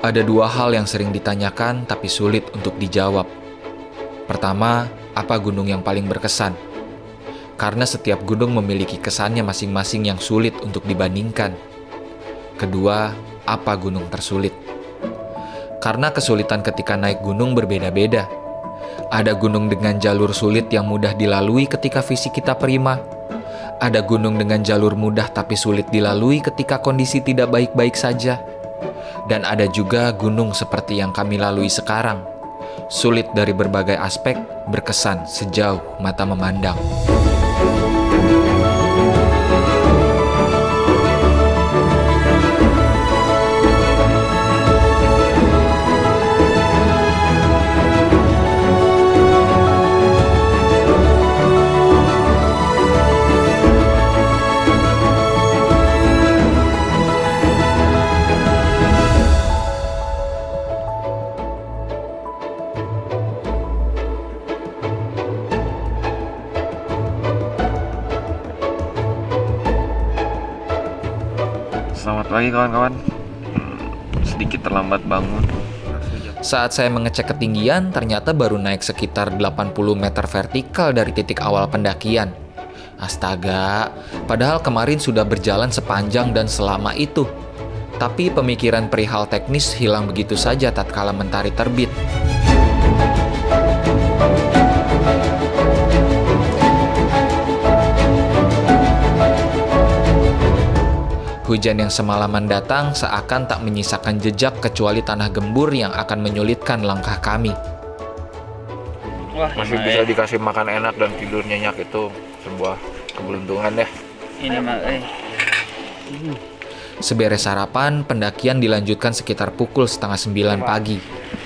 Ada dua hal yang sering ditanyakan tapi sulit untuk dijawab. Pertama, apa gunung yang paling berkesan? Karena setiap gunung memiliki kesannya masing-masing yang sulit untuk dibandingkan. Kedua, apa gunung tersulit? Karena kesulitan ketika naik gunung berbeda-beda. Ada gunung dengan jalur sulit yang mudah dilalui ketika fisik kita prima. Ada gunung dengan jalur mudah tapi sulit dilalui ketika kondisi tidak baik-baik saja. Dan ada juga gunung seperti yang kami lalui sekarang. Sulit dari berbagai aspek, berkesan sejauh mata memandang. Selamat pagi kawan-kawan. Sedikit terlambat bangun. Saat saya mengecek ketinggian, ternyata baru naik sekitar 80 meter vertikal dari titik awal pendakian. Astaga, padahal kemarin sudah berjalan sepanjang dan selama itu. Tapi pemikiran perihal teknis hilang begitu saja tatkala mentari terbit. Hujan yang semalaman datang seakan tak menyisakan jejak kecuali tanah gembur yang akan menyulitkan langkah kami. Wah, masih bisa dikasih makan enak dan tidur nyenyak, itu sebuah keberuntungan ya. Ini mah Seberes sarapan, pendakian dilanjutkan sekitar pukul 8:30 pagi,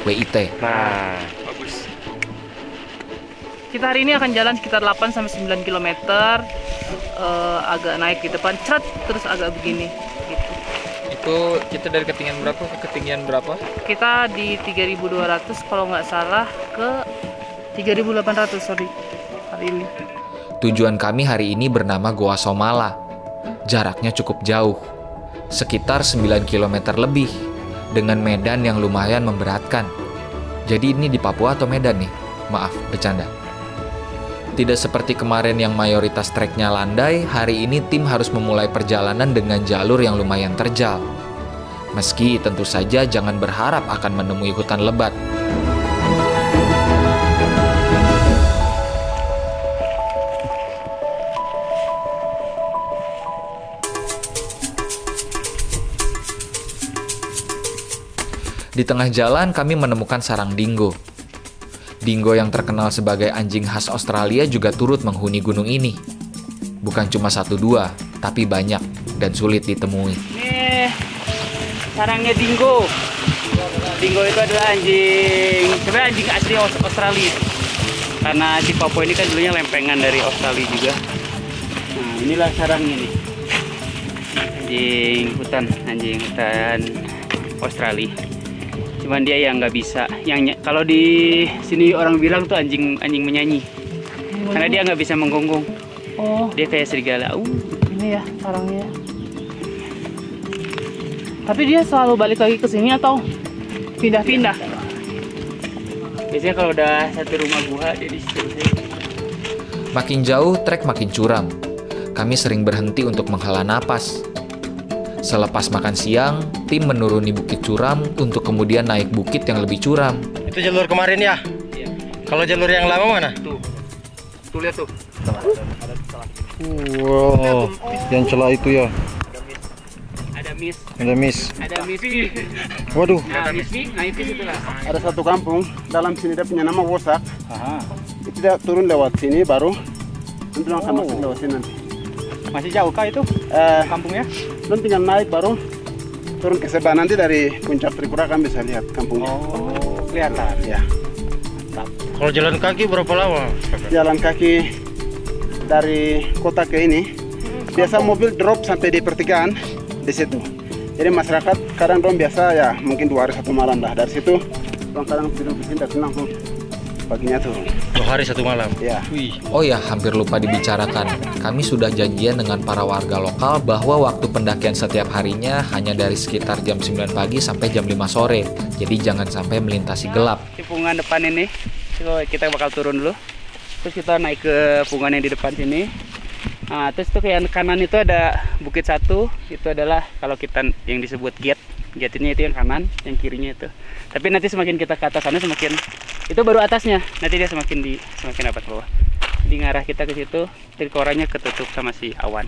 WIT. Nah, bagus. Kita hari ini akan jalan sekitar 8-9 km, agak naik di depan, ceret, terus agak begini. Gitu. Itu kita dari ketinggian berapa ke ketinggian berapa? Kita di 3.200 kalau nggak salah ke 3.800 sorry hari ini. Tujuan kami hari ini bernama Goa Somala. Jaraknya cukup jauh, sekitar 9 km lebih, dengan medan yang lumayan memberatkan. Jadi ini di Papua atau Medan nih? Maaf, bercanda. Tidak seperti kemarin yang mayoritas treknya landai, hari ini tim harus memulai perjalanan dengan jalur yang lumayan terjal. Meski tentu saja jangan berharap akan menemui hutan lebat. Di tengah jalan kami menemukan sarang dingo. Dingo yang terkenal sebagai anjing khas Australia juga turut menghuni gunung ini. Bukan cuma 1-2, tapi banyak dan sulit ditemui. Nih, sarangnya dingo. Dingo itu adalah sebenarnya anjing asli Australia. Karena di Papua ini kan dulunya lempengan dari Australia juga. Nah, inilah sarangnya nih. Anjing hutan Australia. Cuman dia yang nggak bisa. Kalau di sini orang bilang tuh anjing menyanyi. Karena dia nggak bisa menggonggong. Oh. Dia kayak serigala. Ini ya sarangnya. Tapi dia selalu balik lagi ke sini atau pindah-pindah? Biasanya kalau udah satu rumah gua dia di situ. Makin jauh, trek makin curam. Kami sering berhenti untuk menghela napas. Selepas makan siang, tim menuruni bukit curam untuk kemudian naik bukit yang lebih curam. Itu jalur kemarin ya? Iya. Kalau jalur yang lama mana? Tuh lihat tuh. Wow, yang celah itu ya? Ada mis. Waduh. Nah, mis itu lah. Ada satu kampung dalam sini dia punya nama Wosak. Itu dia turun lewat sini baru nanti akan masuk lewat sini nanti. Masih jauh kah itu kampungnya? Nanti tinggal naik baru turun ke sebelah, nanti dari puncak Tripura kan bisa lihat kampungnya. Oh, kelihatan. Ya. Kalau jalan kaki berapa lama? Jalan kaki dari kota ke ini, biasa mobil drop sampai di pertigaan di situ. Jadi masyarakat kadang dong biasa ya mungkin 2 hari 1 malam lah. Dari situ orang kadang tidur di sini dan tenang tuh. paginya turun. 2 hari 1 malam. Ya. Wih. Oh ya, hampir lupa dibicarakan. Kami sudah janjian dengan para warga lokal bahwa waktu pendakian setiap harinya hanya dari sekitar jam 9 pagi sampai jam 5 sore. Jadi jangan sampai melintasi gelap. Di pungan depan ini, kita bakal turun dulu. Terus kita naik ke pungan yang di depan sini. Nah, terus tuh yang kanan itu ada bukit satu. Itu adalah kalau kita yang disebut gate. Gate-nya itu yang kanan, yang kirinya itu. Tapi nanti semakin kita ke atas sana semakin itu baru atasnya. Nanti dia semakin dapat bawah. Jadi ngarah kita ke situ, trikoranya ketutup sama si awan.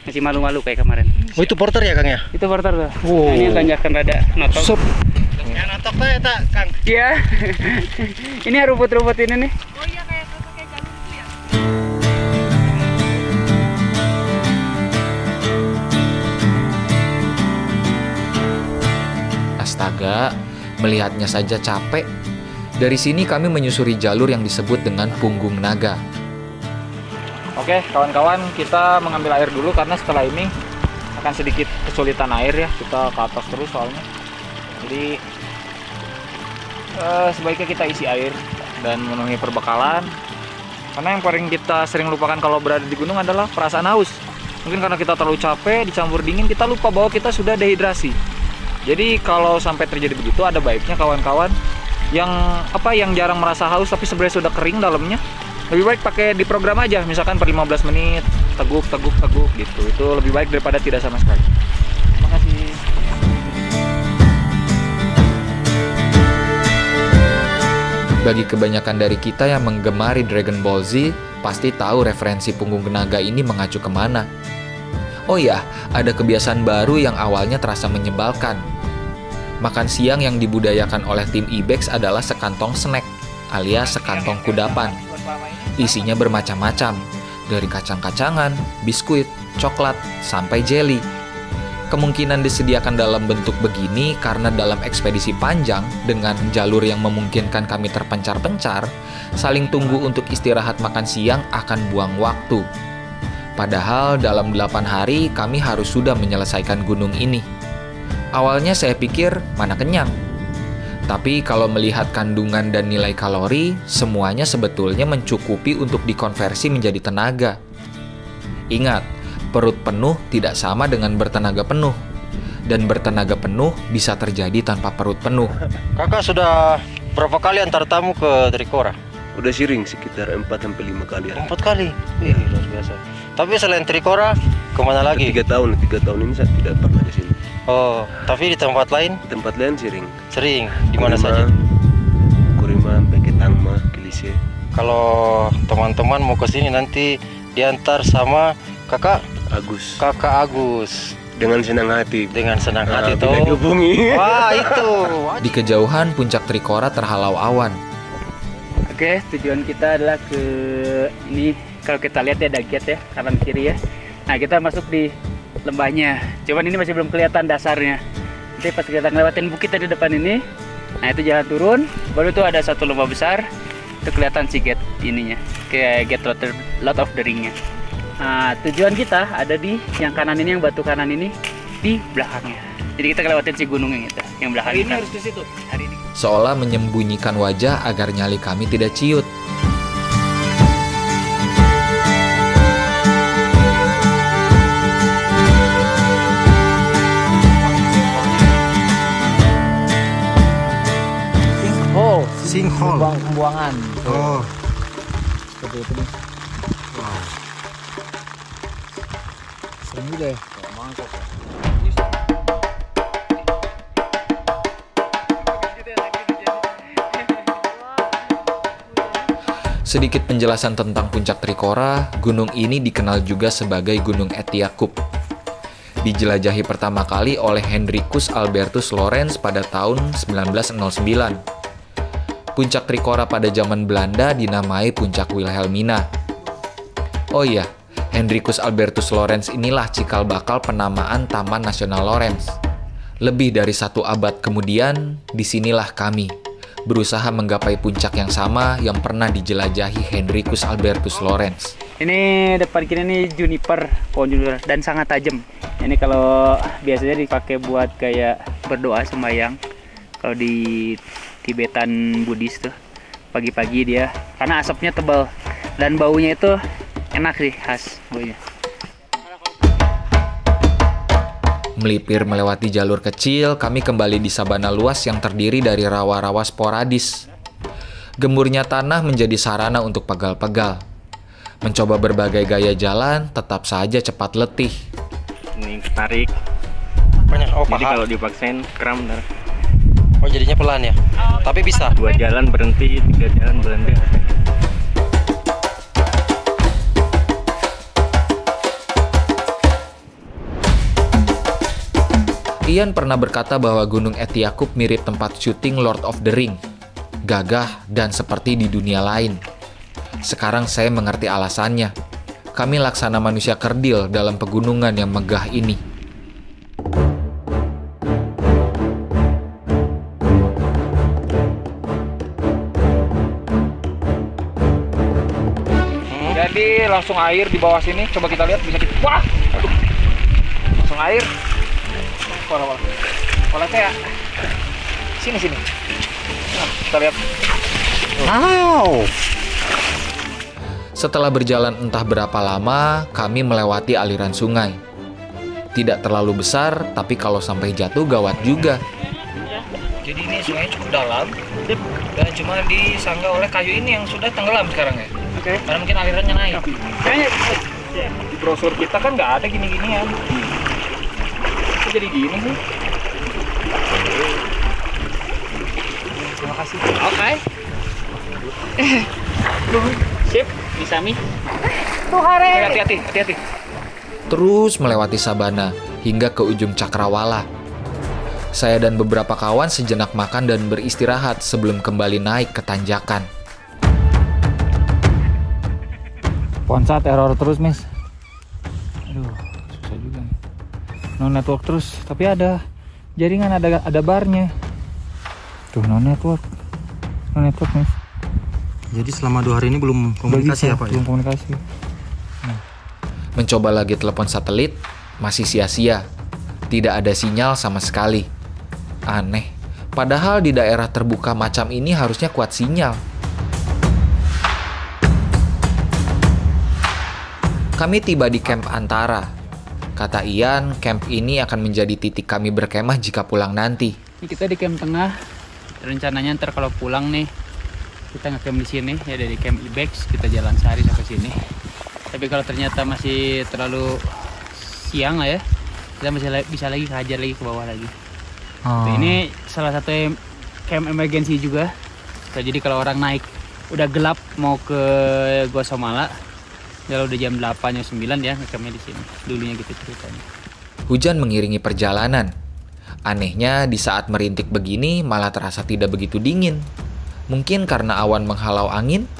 Masih malu-malu kayak kemarin. Oh, itu porter ya, Kang ya? Itu porter tuh. Wow. Nah, ini yang tanjakan rada notok. Yang notok tuh ya, tak, Kang? Iya. Ini rumput-rumput ini nih. Astaga, melihatnya saja capek. Dari sini kami menyusuri jalur yang disebut dengan Punggung Naga. Oke, kawan-kawan, kita mengambil air dulu karena setelah ini akan sedikit kesulitan air ya. Kita ke atas terus soalnya. Jadi sebaiknya kita isi air dan memenuhi perbekalan. Karena yang paling kita sering lupakan kalau berada di gunung adalah perasaan haus. Mungkin karena kita terlalu capek, dicampur dingin, kita lupa bahwa kita sudah dehidrasi. Jadi kalau sampai terjadi begitu, ada baiknya kawan-kawan yang jarang merasa haus tapi sebenarnya sudah kering dalamnya, lebih baik pakai di program aja, misalkan per 15 menit teguk gitu. Itu lebih baik daripada tidak sama sekali. Terima kasih. Bagi kebanyakan dari kita yang menggemari Dragon Ball Z, pasti tahu referensi Punggung Naga ini mengacu kemana. Oh ya, ada kebiasaan baru yang awalnya terasa menyebalkan. Makan siang yang dibudayakan oleh tim Ibex adalah sekantong snack, alias sekantong kudapan. Isinya bermacam-macam, dari kacang-kacangan, biskuit, coklat, sampai jelly. Kemungkinan disediakan dalam bentuk begini karena dalam ekspedisi panjang dengan jalur yang memungkinkan kami terpencar-pencar, saling tunggu untuk istirahat makan siang akan buang waktu. Padahal dalam 8 hari kami harus sudah menyelesaikan gunung ini. Awalnya saya pikir mana kenyang. Tapi kalau melihat kandungan dan nilai kalori, semuanya sebetulnya mencukupi untuk dikonversi menjadi tenaga. Ingat, perut penuh tidak sama dengan bertenaga penuh. Dan bertenaga penuh bisa terjadi tanpa perut penuh. Kakak sudah berapa kali antar tamu ke Trikora? Udah sering sekitar 4-5 kali ya. 4 kali? Wih, luar biasa. Tapi selain Trikora, kemana lagi? 3 tahun ini saya tidak pernah di sini. Oh, tapi di tempat lain? Di tempat lain sering. Sering? Di mana saja? Kurima, Beketangma, Kilise. Kalau teman-teman mau ke sini nanti diantar sama kakak Agus. Dengan senang hati. Dengan senang hati tuh. Bila dihubungi. Wah, itu. Di kejauhan puncak Trikora terhalau awan. Oke, tujuan kita adalah ke ini. Kalau kita lihat ya ada gate ya, kanan kiri ya. Nah, kita masuk di lembahnya. Cuman ini masih belum kelihatan dasarnya. Nanti pas kita ngelewatin bukit di depan ini, nah itu jalan turun, baru tuh ada satu lembah besar. Itu kelihatan si gate ininya, kayak gate Lord of the Ring-nya. Nah, tujuan kita ada di yang kanan ini, yang batu kanan ini di belakangnya. Jadi kita ngelewatin si gunung yang itu, yang belakang. Hari ini harus ke situ. Hari ini. Seolah menyembunyikan wajah agar nyali kami tidak ciut. Sinkhole. Pembuangan. Oh. Seperti itu nih. Wow. Serem juga ya. Mangkok. Sedikit penjelasan tentang puncak Trikora, gunung ini dikenal juga sebagai Gunung Etiakup. Dijelajahi pertama kali oleh Hendrikus Albertus Lorenz pada tahun 1909. Puncak Trikora pada zaman Belanda dinamai Puncak Wilhelmina. Oh iya, Hendrikus Albertus Lorenz inilah cikal bakal penamaan Taman Nasional Lorenz. Lebih dari 1 abad kemudian, disinilah kami, berusaha menggapai puncak yang sama yang pernah dijelajahi Hendrikus Albertus Lorenz. Ini depan kiri ini juniper, pohon juniper, dan sangat tajam. Ini kalau biasanya dipakai buat kayak berdoa sembahyang. Kalau di Tibetan Buddhis tuh. pagi-pagi dia, karena asapnya tebal dan baunya itu enak sih, khas baunya. Melipir melewati jalur kecil, kami kembali di sabana luas yang terdiri dari rawa-rawa sporadis. Gemburnya tanah menjadi sarana untuk pegal-pegal. Mencoba berbagai gaya jalan, tetap saja cepat letih. Ini tarik. Banyak, oh Jadi paha. kalau dipaksain kram ntar. Oh jadinya pelan ya? Tapi bisa. 2 jalan berhenti, 3 jalan berhenti. Ian pernah berkata bahwa Gunung Etiakuk mirip tempat syuting Lord of the Ring. Gagah dan seperti di dunia lain. Sekarang saya mengerti alasannya. Kami laksana manusia kerdil dalam pegunungan yang megah ini. Jadi langsung air di bawah sini, coba kita lihat bisa kita. Wah, aduh. Langsung air. Pola ya. Sini. Nah, kita lihat. Wow. Setelah berjalan entah berapa lama, kami melewati aliran sungai. Tidak terlalu besar, tapi kalau sampai jatuh gawat juga. Jadi ini sungai cukup dalam dan cuma disanggah oleh kayu ini yang sudah tenggelam sekarang ya. Oke. Karena mungkin alirannya naik. Kayaknya di brosur kita kan nggak ada gini-ginian. Kok jadi gini sih? Terima kasih. Oke. Sip, bisa mi. Hati-hati. Terus melewati sabana hingga ke ujung Cakrawala. Saya dan beberapa kawan sejenak makan dan beristirahat sebelum kembali naik ke tanjakan. Ponsat error terus, Miss. Aduh, susah juga nih. No network terus, tapi ada jaringan, ada barnya. Tuh, no network, Miss. Jadi selama 2 hari ini belum komunikasi ya Pak? Belum komunikasi. Mencoba lagi telepon satelit, masih sia-sia. Tidak ada sinyal sama sekali. Aneh, padahal di daerah terbuka macam ini harusnya kuat sinyal. Kami tiba di camp Antara. Kata Ian, camp ini akan menjadi titik kami berkemah jika pulang nanti. Ini kita di camp tengah. Rencananya ntar kalau pulang nih, kita nge-camp di sini ya, dari camp Ibex kita jalan sehari sampai sini. Tapi kalau ternyata masih terlalu siang lah ya, kita masih bisa lagi kehajar lagi ke bawah lagi. Ini salah satu camp emergency juga. Jadi kalau orang naik udah gelap mau ke Gua Somala, kalau udah jam 8 atau 9 ya nge-campnya di sini. Dulunya gitu ceritanya. Hujan mengiringi perjalanan. Anehnya di saat merintik begini malah terasa tidak begitu dingin. Mungkin karena awan menghalau angin.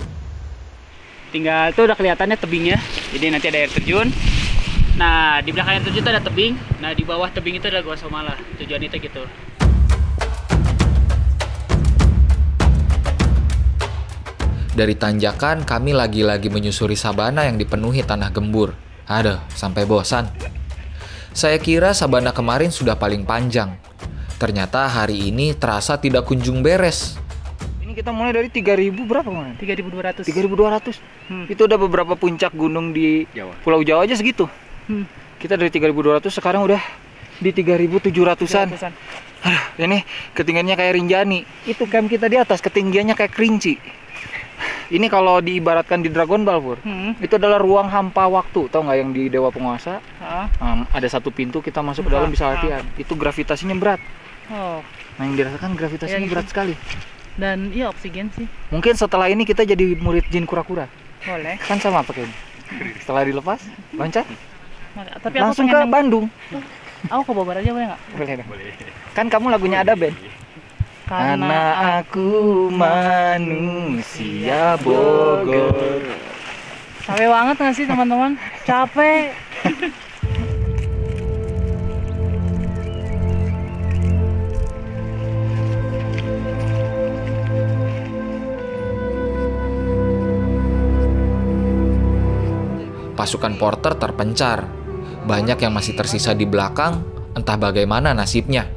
Tinggal tuh udah kelihatannya tebingnya. Jadi nanti ada air terjun. Nah, di belakang air terjun itu ada tebing. Nah, di bawah tebing itu ada Gua Somala. Tujuan itu gitu. Dari tanjakan, kami lagi-lagi menyusuri sabana yang dipenuhi tanah gembur. Aduh, sampai bosan. Saya kira sabana kemarin sudah paling panjang. Ternyata hari ini terasa tidak kunjung beres. Ini kita mulai dari 3.000 berapa kemarin? 3.200. 3.200. Itu udah beberapa puncak gunung di Pulau Jawa aja segitu. Kita dari 3.200 sekarang udah di 3.700-an. Aduh, ini ketinggiannya kayak Rinjani. Itu camp kita di atas, ketinggiannya kayak Kerinci. Ini kalau diibaratkan di Dragon Ball, Pur, itu adalah ruang hampa waktu. Tahu nggak yang di Dewa Penguasa? Ada satu pintu, kita masuk ke dalam bisa latihan. Itu gravitasinya berat. Oh. Nah, yang dirasakan gravitasinya berat sekali. Dan iya oksigen sih. Mungkin setelah ini kita jadi murid jin kura-kura. Boleh. Kan sama pakai ini. Setelah dilepas, loncat. Tapi Langsung ke Bandung. Aku ke Bogor aja boleh nggak? Boleh dong. Kan kamu lagunya ada band. Karena aku manusia Bogor. Capek banget nggak sih teman-teman? Capek. Pasukan porter terpencar. Banyak yang masih tersisa di belakang, entah bagaimana nasibnya.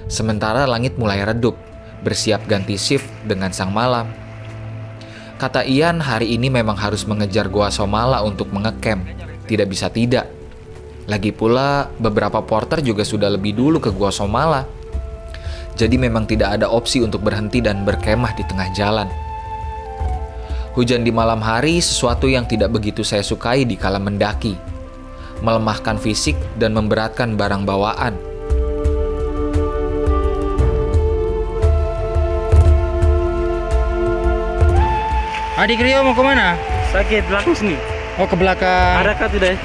Sementara langit mulai redup, bersiap ganti shift dengan sang malam. Kata Ian, hari ini memang harus mengejar Goa Somala untuk mengecamp. Tidak bisa tidak. Lagi pula, beberapa porter juga sudah lebih dulu ke Goa Somala. Jadi memang tidak ada opsi untuk berhenti dan berkemah di tengah jalan. Hujan di malam hari sesuatu yang tidak begitu saya sukai di kala mendaki. Melemahkan fisik dan memberatkan barang bawaan. Adik Rio mau kemana? Sakit belakang sini. Oh, ke belakang. Ada kah tidak?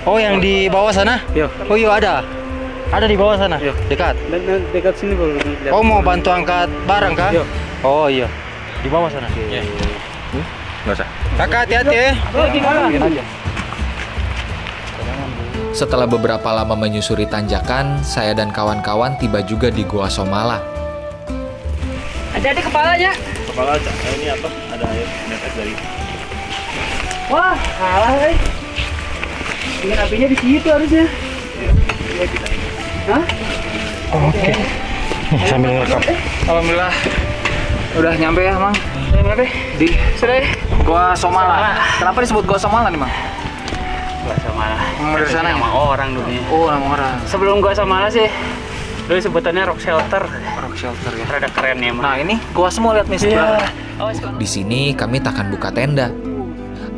Oh, yang di bawah sana? Yo. Oh iya ada. Ada di bawah sana? Yo. Dekat? Dekat sini baru. Oh, mau bantu angkat barang kah? Yo. Oh iya. Di bawah sana? Iya. Nggak usah. Kakak hati-hati ya. Setelah beberapa lama menyusuri tanjakan, saya dan kawan-kawan tiba juga di Goa Somala. Ada kepalanya. Kepala ini apa? Ada air netes dari. Wah, kalah guys. Dengan apinya di situ harusnya. Hah? Oke. Sambil ngerekam. Alhamdulillah udah nyampe ya, Mang. Nyampe Di sudah. Goa Somala. Kenapa disebut Goa Somala nih, Mang? Gua Somala. Emang dari sana ya? Nama orang dulunya. Oh, nama orang. Sebelum gua Somala sih, dulu sebutannya Rock Shelter. Rock Shelter ya. Rada keren ya, Mang. Nah, ini goa semua lihat nih sebelah. Di sini kami takkan buka tenda.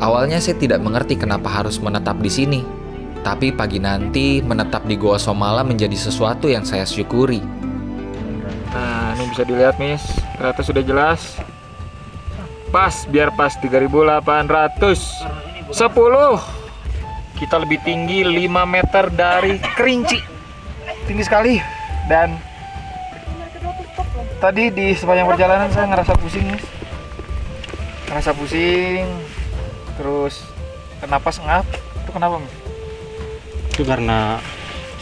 Awalnya saya tidak mengerti kenapa harus menetap di sini. Tapi pagi nanti menetap di Goa Somala menjadi sesuatu yang saya syukuri. Nah, ini bisa dilihat, Miss. Ternyata sudah jelas. Pas, biar pas 3.810. Kita lebih tinggi 5 meter dari Kerinci. Tinggi sekali. Dan tadi di sepanjang perjalanan saya ngerasa pusing, Miss. Ngerasa pusing. Terus napas ngap. Itu kenapa, Miss? Itu karena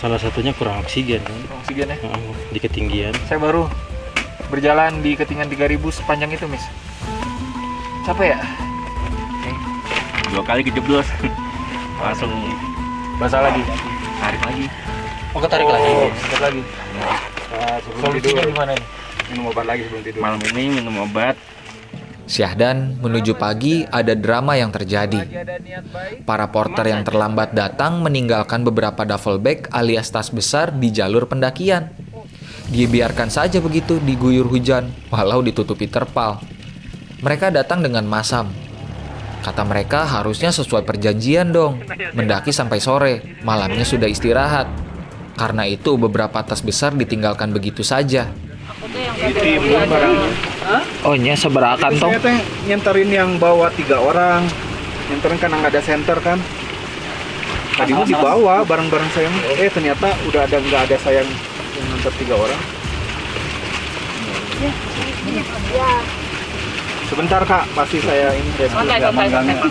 salah satunya kurang oksigen kan? Oksigen ya? Di ketinggian. Saya baru berjalan di ketinggian 3000 sepanjang itu, Miss. Capek ya? 2 kali kejeblos. Langsung Basah lagi. tarik lagi. Oh, ketarik lagi. Tarik lagi. Solusinya gimana nih? Minum obat lagi sebelum tidur. Malam ini minum obat. Syahdan, menuju pagi ada drama yang terjadi. Para porter yang terlambat datang meninggalkan beberapa duffel bag alias tas besar di jalur pendakian. Dibiarkan saja begitu diguyur hujan, walau ditutupi terpal. Mereka datang dengan masam. Kata mereka harusnya sesuai perjanjian dong, mendaki sampai sore, malamnya sudah istirahat. Karena itu beberapa tas besar ditinggalkan begitu saja. Oh, nya seberakan toh. Saya nyenterin yang bawa 3 orang. Nyenterin kan nggak ada center kan. Tadi mau dibawa barang-barang saya. Ternyata udah ada nggak ada saya yang nganter 3 orang. Sebentar Kak, pasti saya ini manggangnya.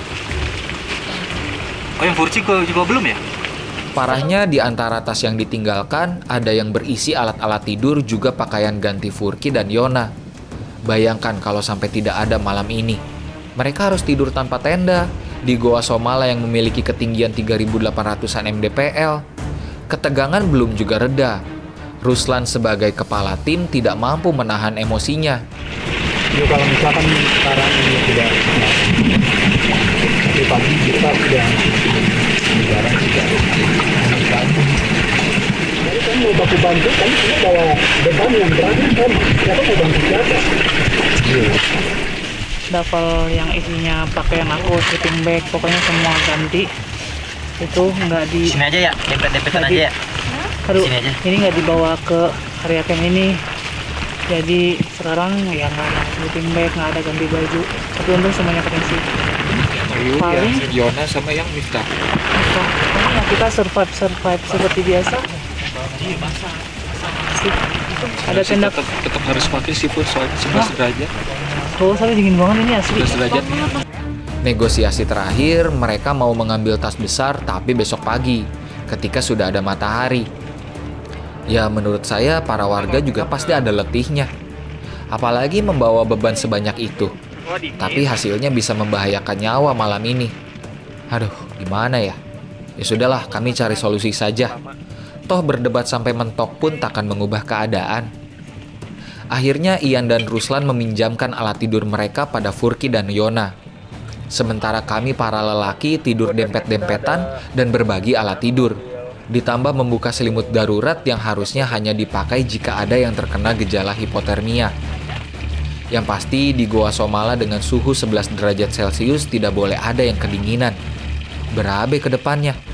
Oh, yang Furci juga belum ya? Parahnya di antara tas yang ditinggalkan ada yang berisi alat-alat tidur juga pakaian ganti Furki dan Yona. Bayangkan kalau sampai tidak ada malam ini. Mereka harus tidur tanpa tenda di Goa Somala yang memiliki ketinggian 3.800-an mdpl. Ketegangan belum juga reda. Ruslan sebagai kepala tim tidak mampu menahan emosinya. Jadi kalau misalkan sekarang ini tidak di pagi kita sudah jarang juga. Jadi kan mau baku bantu kan cuma bawa beban yang berat kan. Siapa mau bantu siapa? Duffel yang isinya pakaian aku, sleeping bag, pokoknya semua ganti. Itu nggak di Sini aja ya, dempet-dempetan aja ya. Aduh, Sini aja. ini nggak dibawa ke area camp ini. Jadi sekarang ya nggak ada sleeping bag, nggak ada ganti baju. Tapi untung semuanya terisi. Paling Yona sama yang Miftah. pokoknya kita survive seperti biasa. Ada tenda. Tetap harus pakai siput soalnya 11 derajat. Oh, soalnya dingin banget ini asli. 11 derajat. Negosiasi terakhir, mereka mau mengambil tas besar tapi besok pagi, ketika sudah ada matahari. Ya menurut saya para warga juga pasti ada letihnya. Apalagi membawa beban sebanyak itu. Tapi hasilnya bisa membahayakan nyawa malam ini. Aduh, gimana ya? Ya sudahlah, kami cari solusi saja. Toh berdebat sampai mentok pun takkan mengubah keadaan. Akhirnya Ian dan Ruslan meminjamkan alat tidur mereka pada Furki dan Yona. Sementara kami para lelaki tidur dempet-dempetan dan berbagi alat tidur. Ditambah membuka selimut darurat yang harusnya hanya dipakai jika ada yang terkena gejala hipotermia. Yang pasti di Goa Somala dengan suhu 11 derajat Celcius tidak boleh ada yang kedinginan. Berabe ke depannya.